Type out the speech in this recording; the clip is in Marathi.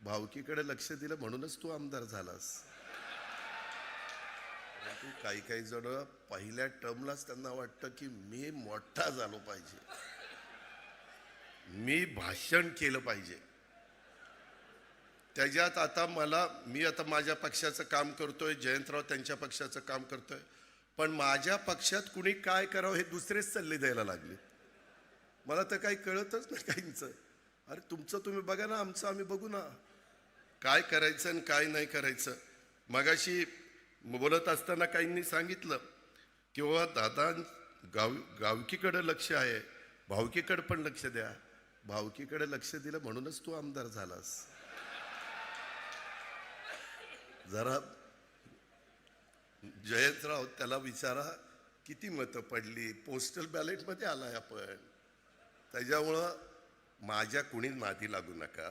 भावकीकडे लक्ष दिलं म्हणूनच तू आमदार झालास. परंतु काही काही जण पहिल्या टर्मलाच त्यांना वाटतं की मी मोठा झालो पाहिजे, मी भाषण केलं पाहिजे. त्याच्यात आता मी आता माझ्या पक्षाचं काम करतोय, जयंतराव त्यांच्या पक्षाचं काम करतोय, पण माझ्या पक्षात कुणी काय करावं हे दुसरेच सल्ले द्यायला लागले. मला तर काही कळतच नाही काहींचं. अरे तुमचं तुम्ही बघा ना, आमचं आम्ही बघू ना, काय करायचं आणि काय नाही करायचं. मगाशी बोलत असताना काहींनी सांगितलं किंवा दादा गावकीकडे लक्ष आहे, भावकीकडे पण लक्ष द्या. भावकीकडे लक्ष दिलं म्हणूनच तू आमदार झालास. जरा जयंतराव त्याला विचारा किती मतं पडली, पोस्टल बॅलेटमध्ये आलाय आपण. त्याच्यामुळं माझ्या कुणी नादी लागू नका.